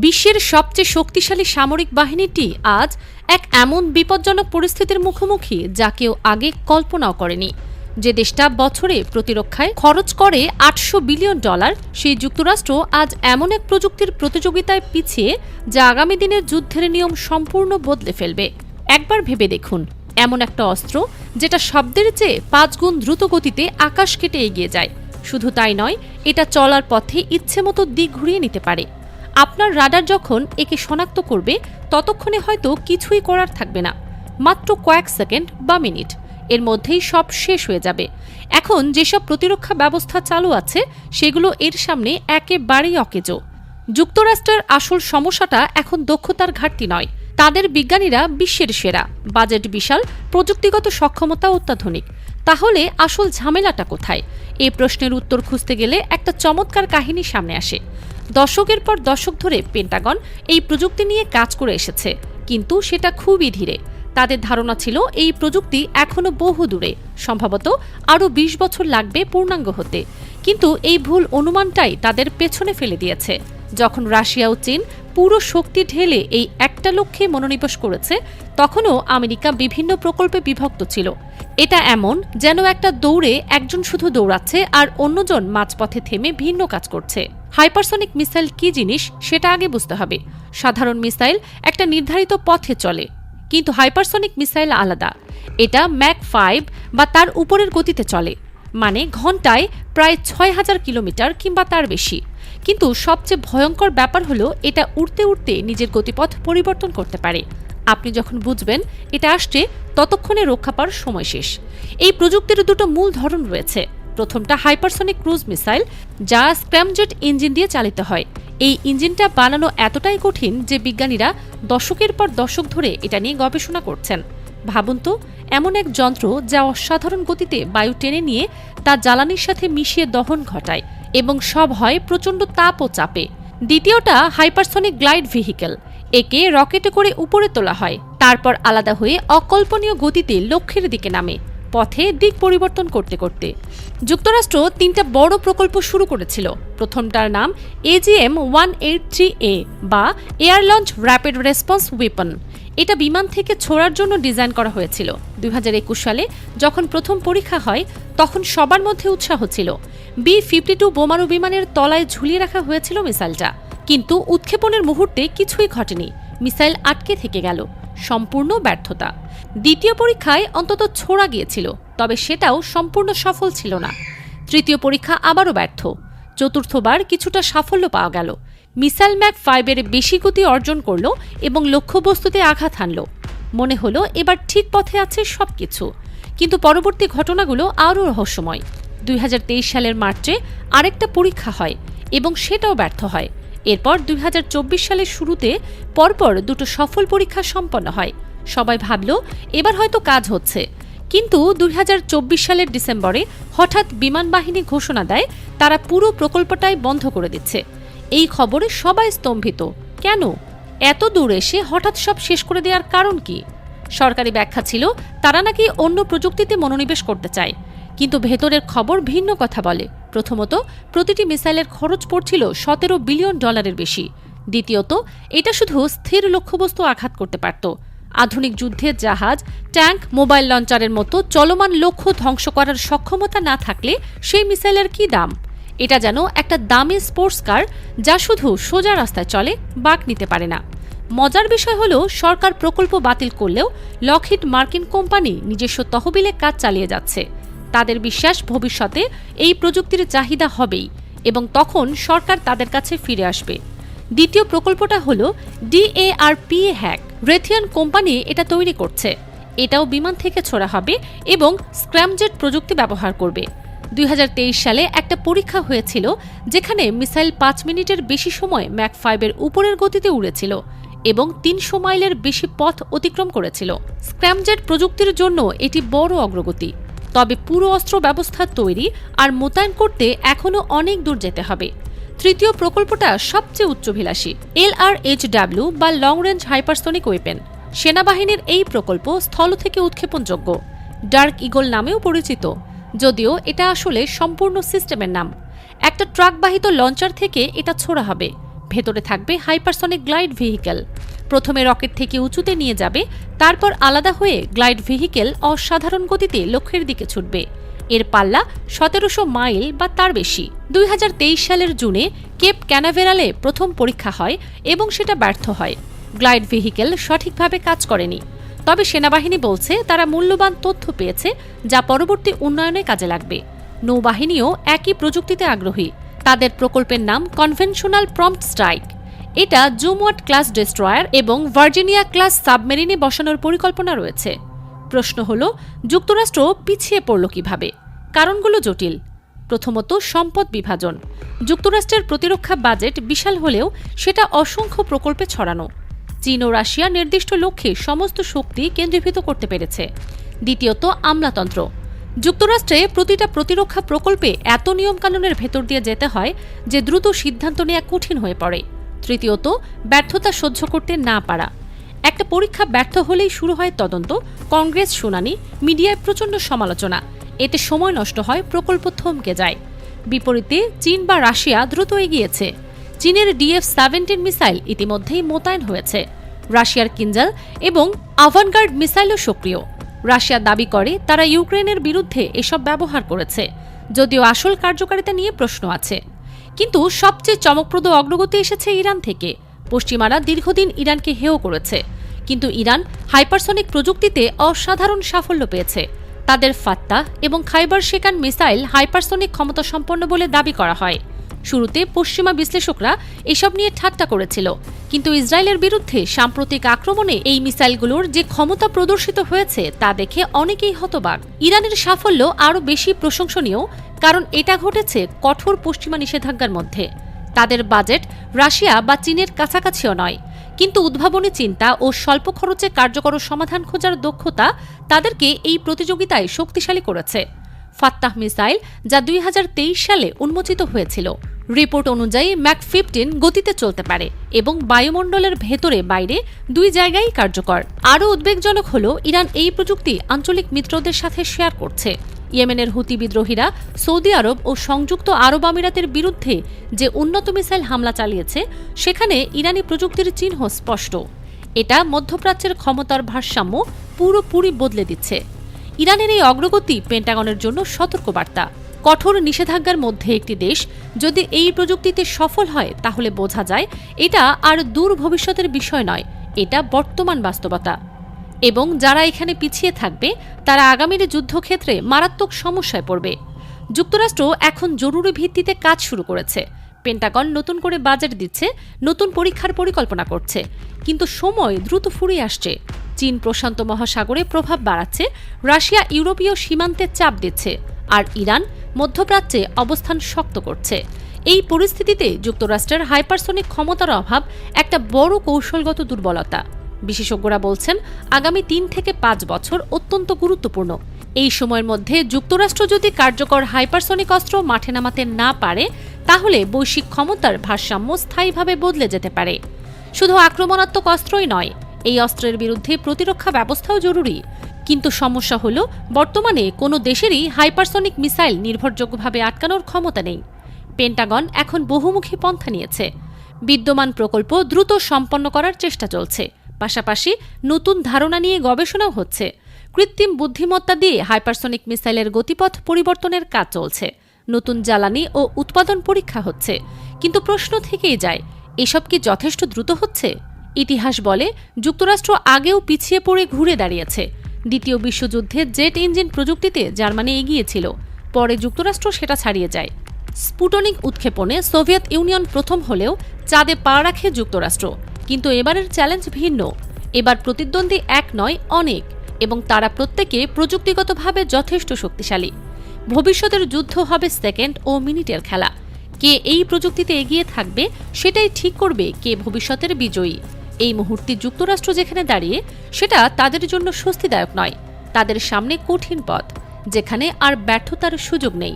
বিশ্বের সবচেয়ে শক্তিশালী সামরিক বাহিনীটি আজ এক এমন বিপজ্জনক পরিস্থিতির মুখোমুখি যা কেউ আগে কল্পনাও করেনি। যে দেশটা বছরে প্রতিরক্ষায় খরচ করে $800 বিলিয়ন, সেই যুক্তরাষ্ট্র আজ এমন এক প্রযুক্তির প্রতিযোগিতায় পিছিয়ে যা আগামী দিনের যুদ্ধের নিয়ম সম্পূর্ণ বদলে ফেলবে। একবার ভেবে দেখুন, এমন একটা অস্ত্র যেটা শব্দের চেয়ে 5 গুণ দ্রুত গতিতে আকাশ কেটে এগিয়ে যায়। শুধু তাই নয়, এটা চলার পথে ইচ্ছেমতো দিক ঘুরিয়ে নিতে পারে। আপনার রাডার যখন একে শনাক্ত করবে ততক্ষণে হয়তো কিছুই করার থাকবে না, মাত্র কয়েক সেকেন্ড বা মিনিট এর মধ্যেই সব শেষ হয়ে যাবে। এখন যেসব প্রতিরক্ষা ব্যবস্থা চালু আছে সেগুলো এর সামনে একেবারেই অকেজো। যুক্তরাষ্ট্রের আসল সমস্যাটা এখন দক্ষতার ঘাটতি নয়, তাদের বিজ্ঞানীরা বিশ্বের সেরা, বাজেট বিশাল, প্রযুক্তিগত সক্ষমতা অত্যাধুনিক। তাহলে আসল ঝামেলাটা কোথায়? এই প্রশ্নের উত্তর খুঁজতে গেলে একটা চমৎকার কাহিনী সামনে আসে। দশকের পর দশক ধরে পেন্টাগন এই প্রযুক্তি নিয়ে কাজ করে এসেছে, কিন্তু সেটা খুবই ধীরে। তাদের ধারণা ছিল এই প্রযুক্তি এখনো বহু দূরে, সম্ভবত আরও 20 বছর লাগবে পূর্ণাঙ্গ হতে। কিন্তু এই ভুল অনুমানটাই তাদের পেছনে ফেলে দিয়েছে। যখন রাশিয়া ও চীন পুরো শক্তি ঢেলে এই একটা লক্ষ্যে মনোনিবেশ করেছে, তখনও আমেরিকা বিভিন্ন প্রকল্পে বিভক্ত ছিল। এটা এমন যেন একটা দৌড়ে একজন শুধু দৌড়াচ্ছে আর অন্যজন মাঝপথে থেমে ভিন্ন কাজ করছে। হাইপারসনিক মিসাইল কি জিনিস সেটা আগে বুঝতে হবে। সাধারণ মিসাইল একটা নির্ধারিত পথে চলে, কিন্তু হাইপারসনিক মিসাইল আলাদা। এটা ম্যাক 5 বা তার উপরের গতিতে চলে, মানে ঘন্টায় প্রায় 6000 কিলোমিটার কিংবা তার বেশি। কিন্তু সবচেয়ে ভয়ঙ্কর ব্যাপার হলো এটা উড়তে উড়তে নিজের গতিপথ পরিবর্তন করতে পারে। আপনি যখন বুঝবেন এটা আসছে, ততক্ষণে রক্ষা পাওয়ার সময় শেষ। এই প্রযুক্তির দুটো মূল ধরন রয়েছে। প্রথমটা হাইপারসনিক ক্রুজ মিসাইল, যা স্ক্র্যামজেট ইঞ্জিন দিয়ে চালিত হয়। এই ইঞ্জিনটা বানানো এতটাই কঠিন যে বিজ্ঞানীরা দশকের পর দশক ধরে এটা নিয়ে গবেষণা করছেন। ভাবুন তো, এমন এক যন্ত্র যা অসাধারণ গতিতে বায়ু টেনে নিয়ে তা জ্বালানির সাথে মিশিয়ে দহন ঘটায়, এবং সব হয় প্রচণ্ড তাপ ও চাপে। দ্বিতীয়টা হাইপারসনিক গ্লাইড ভেহিকেল। একে রকেটে করে উপরে তোলা হয়, তারপর আলাদা হয়ে অকল্পনীয় গতিতে লক্ষ্যের দিকে নামে, পথে দিক পরিবর্তন করতে করতে। যুক্তরাষ্ট্র 3টা বড় প্রকল্প শুরু করেছিল। প্রথমটার নাম AGM-183A বা air launch rapid response weapon. এটা বিমান থেকে ছোড়ার জন্য ডিজাইন করা হয়েছিল। 2021 সালে যখন প্রথম পরীক্ষা হয় তখন সবার মধ্যে উৎসাহ ছিল। B-52 বোমারু বিমানের তলায় ঝুলিয়ে রাখা হয়েছিল মিসাইলটা, কিন্তু উৎক্ষেপণের মুহূর্তে কিছুই ঘটেনি। মিসাইল আটকে থেকে গেল, সম্পূর্ণ ব্যর্থতা। দ্বিতীয় পরীক্ষায় অন্তত ছোড়া গিয়েছিল, তবে সেটাও সম্পূর্ণ সফল ছিল না। তৃতীয় পরীক্ষা আবারও ব্যর্থ। চতুর্থবার কিছুটা সাফল্য পাওয়া গেল। মিসাইল ম্যাক 5-এর বেশি গতি অর্জন করল এবং লক্ষ্যবস্তুতে আঘাত হানল। মনে হলো এবার ঠিক পথে আছে সবকিছু, কিন্তু পরবর্তী ঘটনাগুলো আরও রহস্যময়। 2023 সালের মার্চে আরেকটা পরীক্ষা হয় এবং সেটাও ব্যর্থ হয়। এরপর 2024 সালের শুরুতে পরপর দুটো সফল পরীক্ষা সম্পন্ন হয়। সবাই ভাবল এবার হয়তো কাজ হচ্ছে, কিন্তু 2024 সালের ডিসেম্বরে হঠাৎ বিমান বাহিনী ঘোষণা দেয় তারা পুরো প্রকল্পটাই বন্ধ করে দিচ্ছে। এই খবরে সবাই স্তম্ভিত। কেন? এত দূর এসে হঠাৎ সব শেষ করে দেওয়ার কারণ কি? সরকারি ব্যাখ্যা ছিল তারা নাকি অন্য প্রযুক্তিতে মনোনিবেশ করতে চায়, কিন্তু ভেতরের খবর ভিন্ন কথা বলে। প্রথমত, প্রতিটি মিসাইলের খরচ পড়ছিল $17 বিলিয়ন বেশি। দ্বিতীয়ত, এটা শুধু স্থির লক্ষ্যবস্তু আঘাত করতে পারত। আধুনিক যুদ্ধের জাহাজ, ট্যাঙ্ক, মোবাইল লঞ্চারের মতো চলমান লক্ষ্য ধ্বংস করার সক্ষমতা না থাকলে সেই মিসাইলের কি দাম? এটা যেন একটা দামি স্পোর্টস কার যা শুধু সোজা রাস্তায় চলে, বাঁক নিতে পারে না। মজার বিষয় হলো, সরকার প্রকল্প বাতিল করলেও লকহিড মার্কিন কোম্পানি নিজস্ব তহবিলে কাজ চালিয়ে যাচ্ছে। তাদের বিশ্বাস ভবিষ্যতে এই প্রযুক্তির চাহিদা হবেই এবং তখন সরকার তাদের কাছে ফিরে আসবে। দ্বিতীয় প্রকল্পটা হলো DARPA হ্যাক। রেথিয়ন কোম্পানি এটা তৈরি করছে। এটাও বিমান থেকে ছোড়া হবে এবং স্ক্র্যামজেট প্রযুক্তি ব্যবহার করবে। 2023 সালে একটা পরীক্ষা হয়েছিল যেখানে মিসাইল 5 মিনিটের বেশি সময় ম্যাক 5-এর উপরের গতিতে উড়েছিল এবং 300 মাইলের বেশি পথ অতিক্রম করেছিল। স্ক্র্যামজেট প্রযুক্তির জন্য এটি বড় অগ্রগতি, তবে পুরো অস্ত্র ব্যবস্থা তৈরি আর মোতায়েন করতে এখনও অনেক দূর যেতে হবে। তৃতীয় প্রকল্পটা সবচেয়ে উচ্চাভিলাষী, LRHW বা লং রেঞ্জ হাইপারসনিক ওয়েপন। সেনাবাহিনীর এই প্রকল্প স্থল থেকে উৎক্ষেপণযোগ্য, ডার্ক ইগল নামেও পরিচিত, যদিও এটা আসলে সম্পূর্ণ সিস্টেমের নাম। একটা ট্রাকবাহিত লঞ্চার থেকে এটা ছোড়া হবে। ভেতরে থাকবে হাইপারসনিক গ্লাইড ভেহিকেল। প্রথমে রকেট থেকে উঁচুতে নিয়ে যাবে, তারপর আলাদা হয়ে গ্লাইড ভেহিকেল অসাধারণ গতিতে লক্ষ্যের দিকে ছুটবে। এর পাল্লা 1700 মাইল বা তার বেশি। 2023 সালের জুনে কেপ ক্যানাভেরালে প্রথম পরীক্ষা হয় এবং সেটা ব্যর্থ হয়। গ্লাইড ভেহিকেল সঠিকভাবে কাজ করেনি। তবে সেনাবাহিনী বলছে তারা মূল্যবান তথ্য পেয়েছে, যা পরবর্তী উন্নয়নে কাজে লাগবে। নৌবাহিনীও একই প্রযুক্তিতে আগ্রহী। তাদের প্রকল্পের নাম কনভেনশনাল প্রম্পট স্ট্রাইক। এটা জুমওয়াট ক্লাস ডেস্ট্রয়ার এবং ভার্জিনিয়া ক্লাস সাবমেরিনে বসানোর পরিকল্পনা রয়েছে। প্রশ্ন হল, যুক্তরাষ্ট্র পিছিয়ে পড়ল কিভাবে? কারণগুলো জটিল। প্রথমত, সম্পদ বিভাজন। যুক্তরাষ্ট্রের প্রতিরক্ষা বাজেট বিশাল হলেও সেটা অসংখ্য প্রকল্পে ছড়ানো। চীন ও রাশিয়া নির্দিষ্ট লক্ষ্যে সমস্ত শক্তি কেন্দ্রীভূত করতে পেরেছে। দ্বিতীয়ত, আমলাতন্ত্র। যুক্তরাষ্ট্রে প্রতিটা প্রতিরক্ষা প্রকল্পে এত নিয়মকানুনের ভেতর দিয়ে যেতে হয় যে দ্রুত সিদ্ধান্ত নেওয়া কঠিন হয়ে পড়ে। তৃতীয়ত, ব্যর্থতা সহ্য করতে না পারা। একটা পরীক্ষা ব্যর্থ হলেই শুরু হয় তদন্ত, কংগ্রেস শুনানি, মিডিয়ায় প্রচণ্ড সমালোচনা। এতে সময় নষ্ট হয়, প্রকল্প থমকে যায়। বিপরীতে চীন বা রাশিয়া দ্রুত এগিয়েছে। চীনের DF-17 মিসাইল ইতিমধ্যেই মোতায়েন হয়েছে। রাশিয়ার কিঞ্জাল এবং আভানগার্ড মিসাইলও সক্রিয়। রাশিয়া দাবি করে তারা ইউক্রেনের বিরুদ্ধে এসব ব্যবহার করেছে, যদিও আসল কার্যকারিতা নিয়ে প্রশ্ন আছে। কিন্তু সবচেয়ে চমকপ্রদ অগ্রগতি এসেছে ইরান থেকে। পশ্চিমারা দীর্ঘদিন ইরানকে হেয় করেছে, কিন্তু ইরান হাইপারসনিক প্রযুক্তিতে অসাধারণ সাফল্য পেয়েছে। তাদের ফাত্তা এবং খাইবার শেকান মিসাইল হাইপারসনিক ক্ষমতাসম্পন্ন বলে দাবি করা হয়। শুরুতে পশ্চিমা বিশ্লেষকরা এসব নিয়ে ঠাট্টা করেছিল, কিন্তু ইসরায়েলের বিরুদ্ধে সাম্প্রতিক আক্রমণে এই মিসাইলগুলোর যে ক্ষমতা প্রদর্শিত হয়েছে তা দেখে অনেকেই হতবাক। ইরানের সাফল্য আরও বেশি প্রশংসনীয়, কারণ এটা ঘটেছে কঠোর পশ্চিমা নিষেধাজ্ঞার মধ্যে। তাদের বাজেট রাশিয়া বা চীনের কাছাকাছিও নয়, কিন্তু উদ্ভাবনী চিন্তা ও স্বল্প খরচে কার্যকর সমাধান খোঁজার দক্ষতা তাদেরকে এই প্রতিযোগিতায় শক্তিশালী করেছে। ফাত্তাহ মিসাইল, যা 2023 সালে উন্মোচিত হয়েছিল, রিপোর্ট অনুযায়ী ম্যাক 15 গতিতে চলতে পারে এবং বায়ুমণ্ডলের ভেতরে বাইরে দুই জায়গায় কার্যকর। আরও উদ্বেগজনক হল ইরান এই প্রযুক্তি আঞ্চলিক মিত্রদের সাথে শেয়ার করছে। ইয়েমেনের হুতি বিদ্রোহীরা সৌদি আরব ও সংযুক্ত আরব আমিরাতের বিরুদ্ধে যে উন্নত মিসাইল হামলা চালিয়েছে, সেখানে ইরানি প্রযুক্তির চিহ্ন স্পষ্ট। এটা মধ্যপ্রাচ্যের ক্ষমতার ভারসাম্য পুরোপুরি বদলে দিচ্ছে। ইরানের এই অগ্রগতি পেন্টাগনের জন্য সতর্কবার্তা। কঠোর নিষেধাজ্ঞার মধ্যে একটি দেশ যদি এই প্রযুক্তিতে সফল হয়, তাহলে বোঝা যায় এটা আর দূর ভবিষ্যতের বিষয় নয়, এটা বর্তমান বাস্তবতা। এবং যারা এখানে পিছিয়ে থাকবে তারা আগামীর যুদ্ধক্ষেত্রে মারাত্মক সমস্যায় পড়বে। যুক্তরাষ্ট্র এখন জরুরি ভিত্তিতে কাজ শুরু করেছে। পেন্টাগন নতুন করে বাজেট দিচ্ছে, নতুন পরীক্ষার পরিকল্পনা করছে, কিন্তু সময় দ্রুত ফুরিয়ে আসছে। চীন প্রশান্ত মহাসাগরে প্রভাব বাড়াচ্ছে, রাশিয়া ইউরোপীয় সীমান্তে চাপ দিচ্ছে, আর ইরান মধ্যপ্রাচ্যে অবস্থান শক্ত করছে। এই পরিস্থিতিতে যুক্তরাষ্ট্রের হাইপারসনিক ক্ষমতার অভাব একটা বড় কৌশলগত দুর্বলতা। বিশেষজ্ঞরা বলছেন আগামী 3 থেকে 5 বছর অত্যন্ত গুরুত্বপূর্ণ। এই সময়ের মধ্যে যুক্তরাষ্ট্র যদি কার্যকর হাইপারসনিক অস্ত্র মাঠে নামাতে না পারে, তাহলে বৈশ্বিক ক্ষমতার ভারসাম্য স্থায়ীভাবে বদলে যেতে পারে। শুধু আক্রমণাত্মক অস্ত্রই নয়, এই অস্ত্রের বিরুদ্ধে প্রতিরক্ষা ব্যবস্থাও জরুরি। কিন্তু সমস্যা হলো, বর্তমানে কোনো দেশেরই হাইপারসনিক মিসাইল নির্ভরযোগ্যভাবে আটকানোর ক্ষমতা নেই। পেন্টাগন এখন বহুমুখী পন্থা নিয়েছে। বিদ্যমান প্রকল্প দ্রুত সম্পন্ন করার চেষ্টা চলছে, পাশাপাশি নতুন ধারণা নিয়ে গবেষণাও হচ্ছে। কৃত্রিম বুদ্ধিমত্তা দিয়ে হাইপারসনিক মিসাইলের গতিপথ পরিবর্তনের কাজ চলছে। নতুন জ্বালানি ও উৎপাদন পরীক্ষা হচ্ছে। কিন্তু প্রশ্ন থেকেই যায়, এসব কি যথেষ্ট দ্রুত হচ্ছে? ইতিহাস বলে যুক্তরাষ্ট্র আগেও পিছিয়ে পড়ে ঘুরে দাঁড়িয়েছে। দ্বিতীয় বিশ্বযুদ্ধে জেট ইঞ্জিন প্রযুক্তিতে জার্মানি এগিয়েছিল, পরে যুক্তরাষ্ট্র সেটা ছাড়িয়ে যায়। স্পুটনিক উৎক্ষেপণে সোভিয়েত ইউনিয়ন প্রথম হলেও চাঁদে পা রাখে যুক্তরাষ্ট্র। কিন্তু এবারের চ্যালেঞ্জ ভিন্ন। এবার প্রতিদ্বন্দ্বী এক নয়, অনেক, এবং তারা প্রত্যেকে প্রযুক্তিগতভাবে যথেষ্ট শক্তিশালী। ভবিষ্যতের যুদ্ধ হবে সেকেন্ড ও মিনিটের খেলা। কে এই প্রযুক্তিতে এগিয়ে থাকবে সেটাই ঠিক করবে কে ভবিষ্যতের বিজয়ী। এই মুহূর্তে যুক্তরাষ্ট্র যেখানে দাঁড়িয়ে, সেটা তাদের জন্য স্বস্তিদায়ক নয়। তাদের সামনে কঠিন পথ, যেখানে আর ব্যর্থতার সুযোগ নেই।